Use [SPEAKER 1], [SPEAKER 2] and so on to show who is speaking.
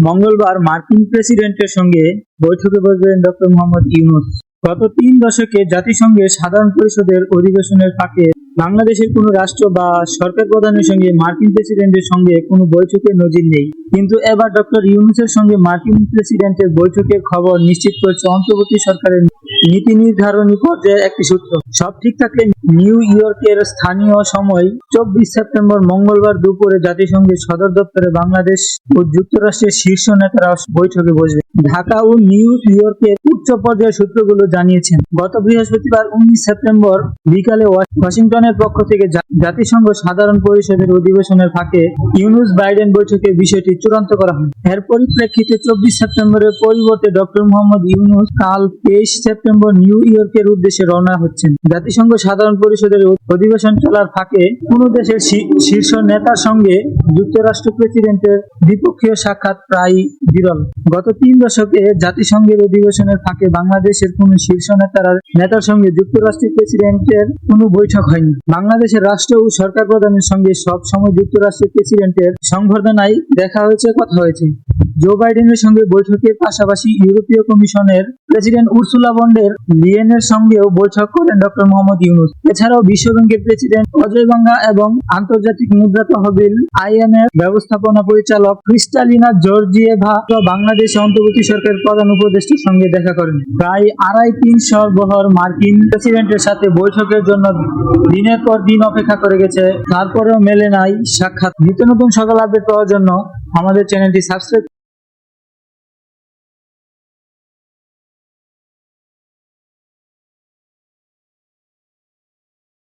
[SPEAKER 1] মঙ্গলবার মার্কিন প্রেসিডেন্টের সঙ্গে বৈঠকে বসবেন ডক্টর মোহাম্মদ ইউনূস। গত ৩ দশকে জাতিসংঘের সাধারণ পরিষদের অধিবেশনের ফাঁকে বাংলাদেশের কোনো রাষ্ট্র বা সরকার প্রধানের সঙ্গে মার্কিন প্রেসিডেন্টের সঙ্গে কোনো বৈঠকের নজির নেই। কিন্তু এবার ডক্টর ইউনূসের সঙ্গে মার্কিন প্রেসিডেন্টের বৈঠকের খবর নিশ্চিত করেছে অন্তর্বর্তী সরকারের নীতি নির্ধারণী পর্যায়ে একটি সূত্র। সব ঠিক থাকলে নিউ ইয়র্কের স্থানীয় সময় ২৪ সেপ্টেম্বর মঙ্গলবার দুপুরে জাতিসংঘের সদর দপ্তরে বাংলাদেশ ও যুক্তরাষ্ট্রের শীর্ষ নেতারা বৈঠকে বসবে। ঢাকা ও নিউ ইয়র্কের উচ্চ পর্যায়ের সূত্রগুলো জানিয়েছেন, গত বৃহস্পতিবার ১৯ সেপ্টেম্বর বিকালে ওয়াশিংটনের পক্ষ থেকে জাতিসংঘ সাধারণ পরিষদের অধিবেশনের ফাঁকে ইউনূস বাইডেন বৈঠকের বিষয়টি চূড়ান্ত করা হয়। এর পরিপ্রেক্ষিতে ২৪ সেপ্টেম্বরের পরিবর্তে ডক্টর মোহাম্মদ ইউনূস কাল ২৩ সেপ্টেম্বর নিউ ইয়র্কের উদ্দেশ্যে রওনা হচ্ছেন। জাতিসংঘ সাধারণ পরিষদের অধিবেশন চলার ফাঁকে কোনো দেশের শীর্ষ নেতার সঙ্গে যুক্তরাষ্ট্র প্রেসিডেন্টের দ্বিপক্ষীয় সাক্ষাৎ প্রায় বিরল। গত ৩ দশকে জাতিসংঘের অধিবেশনের ফাঁকে বাংলাদেশের কোনো শীর্ষ নেতার সঙ্গে যুক্তরাষ্ট্রের প্রেসিডেন্টের কোনো বৈঠক হয়নি। বাংলাদেশের রাষ্ট্র ও সরকার প্রধানের সঙ্গে সব সময় যুক্তরাষ্ট্রের প্রেসিডেন্টের সংবর্ধনায় দেখা হয়েছে, কথা হয়েছে। জো বাইডেনের সঙ্গে বৈঠকের পাশাপাশি ইউরোপীয় কমিশনের প্রেসিডেন্ট উর্সুলা ভন ডের লিয়েনের সঙ্গেও বৈঠক করেন ডক্টর মোহাম্মদ ইউনূস। এছাড়াও বিশ্বব্যাংকের প্রেসিডেন্ট অজয় বাঙ্গা এবং আন্তর্জাতিক মুদ্রা তহবিল IMF ব্যবস্থাপনা পরিচালক ক্রিস্টালিনা জর্জিয়েভা বাংলাদেশে অন্তর্বর্তী সরকারের প্রধান উপদেষ্টার সঙ্গে দেখা করেন। প্রায় ৩৫০ বহর মার্কিন প্রেসিডেন্টের সাথে বৈঠকের জন্য দিনের পর দিন অপেক্ষা করে গেছে, তারপরেও মেলে নাই সাক্ষাৎ। নিত্য নতুন সকল আপডেট পাওয়ার জন্য আমাদের চ্যানেলটি সাবস্ক্রাইব